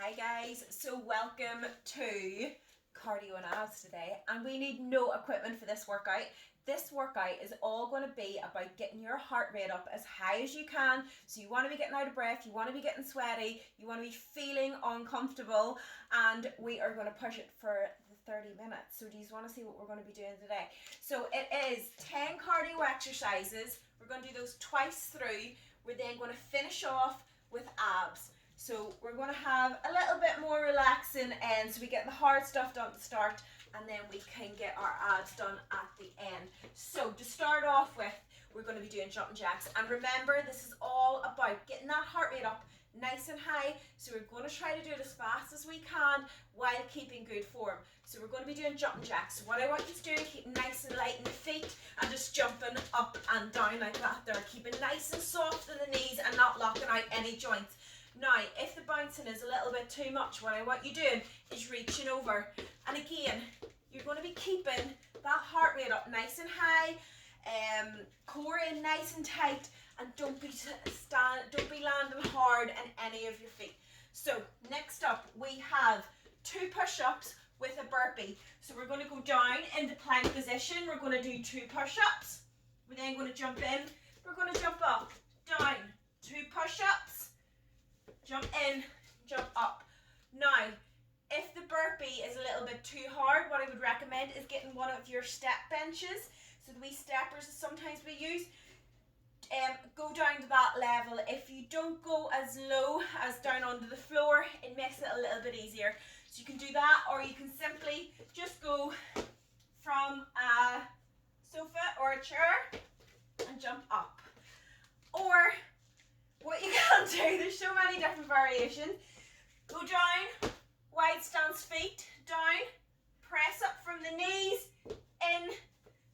Hi guys, so welcome to cardio and abs today, and we need no equipment for this workout. This workout is all going to be about getting your heart rate up as high as you can. So you want to be getting out of breath, you want to be getting sweaty, you want to be feeling uncomfortable, and we are going to push it for the 30 minutes. So do you want to see what we're going to be doing today? So it is 10 cardio exercises. We're going to do those twice through. We're then going to finish off with abs. So we're going to have a little bit more relaxing end, so we get the hard stuff done at the start, and then we can get our abs done at the end. So to start off with, we're going to be doing jumping jacks. And remember, this is all about getting that heart rate up nice and high. So we're going to try to do it as fast as we can while keeping good form. So we're going to be doing jumping jacks. So what I want you to do is keep nice and light in the feet and just jumping up and down like that there. Keeping nice and soft in the knees and not locking out any joints. Now, if the bouncing is a little bit too much, what I want you doing is reaching over. And again, you're going to be keeping that heart rate up nice and high, core in nice and tight, and don't be landing hard in any of your feet. So next up, we have 2 push-ups with a burpee. So we're going to go down into plank position. We're going to do 2 push-ups. We're then going to jump in. We're going to jump up, down, 2 push-ups. Jump in, jump up. Now, if the burpee is a little bit too hard, what I would recommend is getting one of your step benches. So the wee steppers that sometimes we use, go down to that level. If you don't go as low as down onto the floor, it makes it a little bit easier. So you can do that, or you can simply just go from a sofa or a chair and jump up. Or what you can do, there's so many different variations. Go down, wide stance feet, down, press up from the knees, in,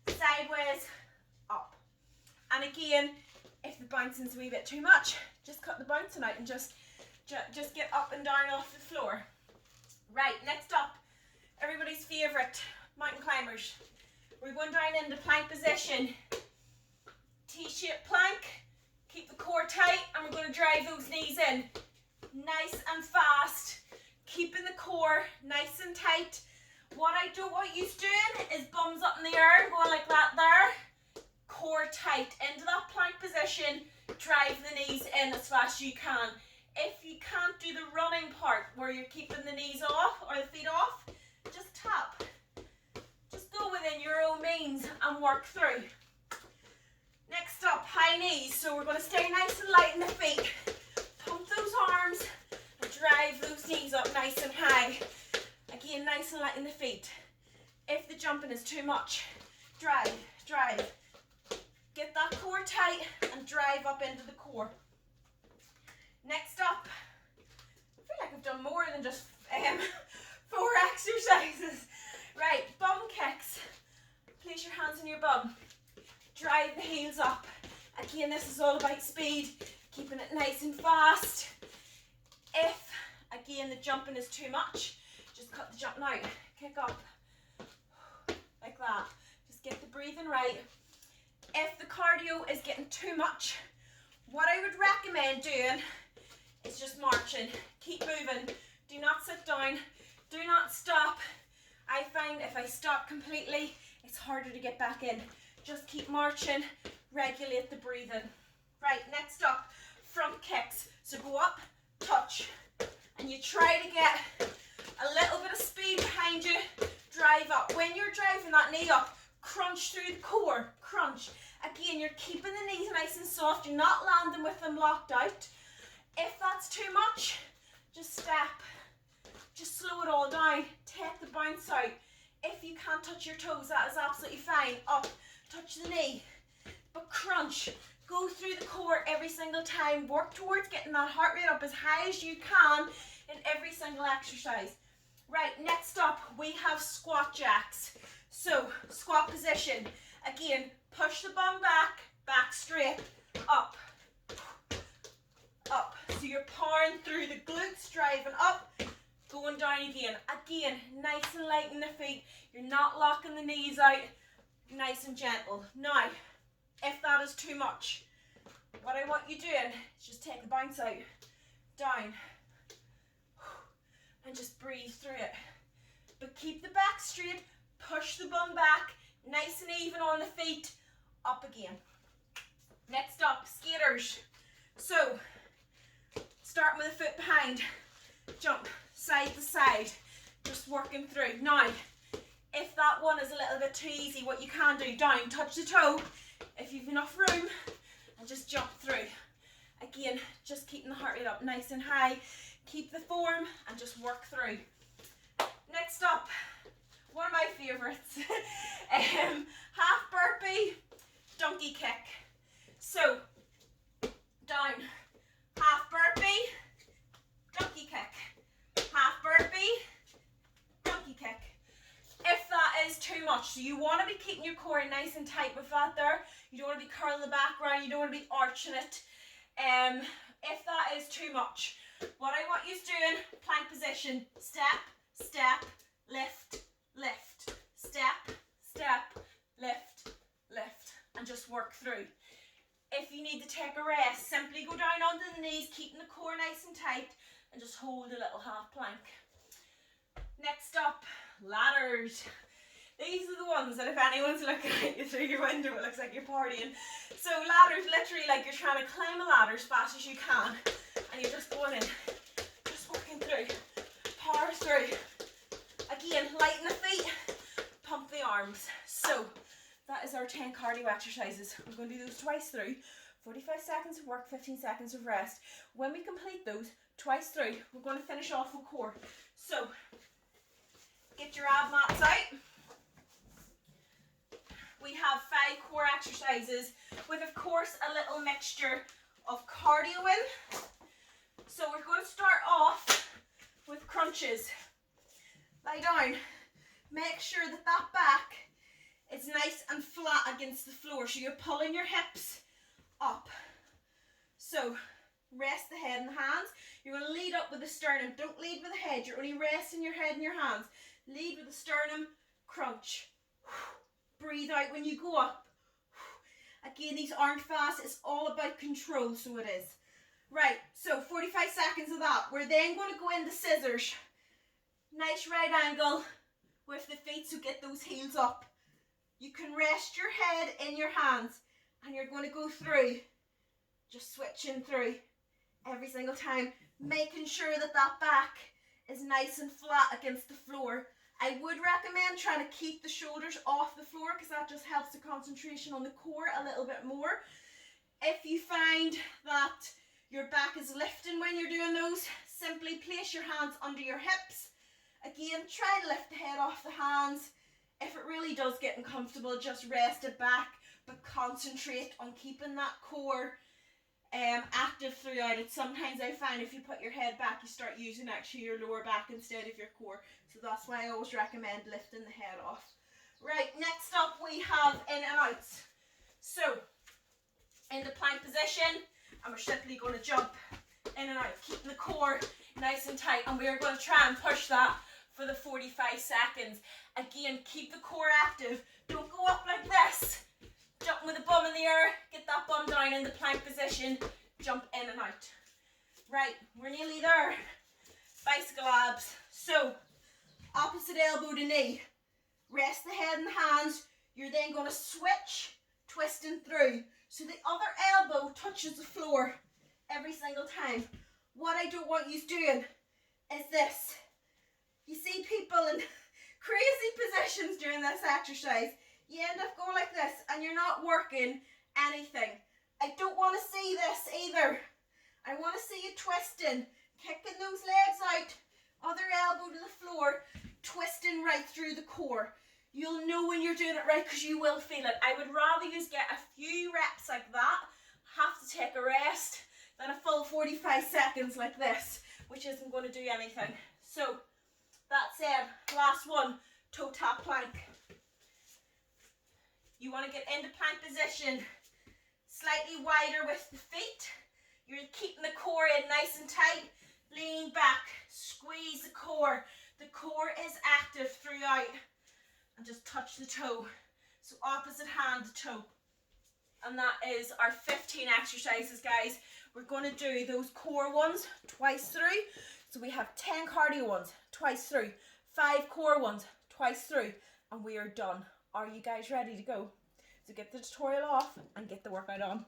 sideways, up. And again, if the bouncing's a wee bit too much, just cut the bouncing out and just get up and down off the floor. Right, next up, everybody's favourite, mountain climbers. We're going down into plank position. T-shaped plank. Keep the core tight, and we're going to drive those knees in. Nice and fast. Keeping the core nice and tight. What I don't want you doing is bums up in the air, going like that there. Core tight into that plank position. Drive the knees in as fast as you can. If you can't do the running part where you're keeping the knees off or the feet off, just tap. Just go within your own means and work through. Next up, high knees. So we're going to stay nice and light in the feet. Pump those arms and drive those knees up nice and high. Again, nice and light in the feet. If the jumping is too much, drive. Get that core tight and drive up into the core. Next up, I feel like I've done more than just 4 exercises. Right, bum kicks. Place your hands on your bum. Drive the heels up. Again, this is all about speed, keeping it nice and fast. If, again, the jumping is too much, just cut the jump out. Kick up. Like that. Just get the breathing right. If the cardio is getting too much, what I would recommend doing is just marching. Keep moving. Do not sit down. Do not stop. I find if I stop completely, it's harder to get back in. Just keep marching, regulate the breathing. Right, next up, front kicks. So go up, touch, and you try to get a little bit of speed behind you, drive up. When you're driving that knee up, crunch through the core, crunch. Again, you're keeping the knees nice and soft, you're not landing with them locked out. If that's too much, just step. Just slow it all down, take the bounce out. If you can't touch your toes, that is absolutely fine. Up. Touch the knee, but crunch. Go through the core every single time. Work towards getting that heart rate up as high as you can in every single exercise. Right, next up, we have squat jacks. So, squat position. Again, push the bum back, back straight, up, up. So you're powering through the glutes, driving up, going down again. Again, nice and light in the feet. You're not locking the knees out. Nice and gentle. Now, if that is too much, what I want you doing is just take the bounce out, down, and just breathe through it. But keep the back straight, push the bum back, nice and even on the feet, up again. Next up, skaters. So, starting with a foot behind, jump side to side, just working through. Now, if that one is a little bit too easy, what you can do, down, touch the toe, if you've enough room, and just jump through. Again, just keeping the heart rate up nice and high, keep the form, and just work through. Next up, one of my favourites, half burpee, donkey kick. So, down, half burpee, donkey kick, half burpee, donkey kick. If that is too much, so you want to be keeping your core nice and tight with that there, you don't want to be curling the back round, you don't want to be arching it. If that is too much, what I want you doing, plank position, step, step, lift, lift, step, step, lift, lift, and just work through. If you need to take a rest, simply go down onto the knees, keeping the core nice and tight, and just hold a little half plank. Next up, ladders. These are the ones that if anyone's looking at you through your window, it looks like you're partying. So ladders, literally like you're trying to climb a ladder as fast as you can, and you're just going in, just working through, power through. Again, lighten the feet, pump the arms. So that is our 10 cardio exercises. We're going to do those twice through. 45 seconds of work, 15 seconds of rest. When we complete those twice through, we're going to finish off with core. So get your ab mats out. We have 5 core exercises with, of course, a little mixture of cardio in. So we're going to start off with crunches. Lie down. Make sure that that back is nice and flat against the floor. So you're pulling your hips up. So rest the head and the hands. You're going to lead up with the sternum. Don't lead with the head. You're only resting your head and your hands. Lead with the sternum. Crunch. Breathe out when you go up. Again, these aren't fast. It's all about control, so it is. Right, so 45 seconds of that. We're then going to go into scissors. Nice right angle with the feet, so get those heels up. You can rest your head in your hands, and you're going to go through. Just switching through every single time, making sure that that back is nice and flat against the floor. I would recommend trying to keep the shoulders off the floor because that just helps the concentration on the core a little bit more. If you find that your back is lifting when you're doing those, simply place your hands under your hips. Again, try to lift the head off the hands. If it really does get uncomfortable, just rest it back, but concentrate on keeping that core active throughout it. Sometimes I find if you put your head back, you start using actually your lower back instead of your core. So that's why I always recommend lifting the head off. Right, next up we have in and outs. So, in the plank position, and we're simply going to jump in and out, keeping the core nice and tight, and we are going to try and push that for the 45 seconds. Again, keep the core active. Don't go up like this. Jump with the bum in the air, get that bum down in the plank position, jump in and out. Right, we're nearly there. Bicycle abs. So, opposite elbow to knee. Rest the head and the hands. You're then going to switch, twisting through. So the other elbow touches the floor every single time. What I don't want you doing is this. You see people in crazy positions during this exercise. You end up going like this and you're not working anything. I don't want to see this either. I want to see you twisting, kicking those legs out, other elbow to the floor, twisting right through the core. You'll know when you're doing it right because you will feel it. I would rather you get a few reps like that, have to take a rest, than a full 45 seconds like this, which isn't going to do anything. So, that said, last one, toe tap plank. You want to get into plank position, slightly wider with the feet. You're keeping the core in nice and tight. Lean back, squeeze the core. The core is active throughout. And just touch the toe. So opposite hand to toe. And that is our 15 exercises, guys. We're going to do those core ones twice through. So we have 10 cardio ones twice through, 5 core ones twice through, and we are done. Are you guys ready to go? So get the tutorial off and get the workout on.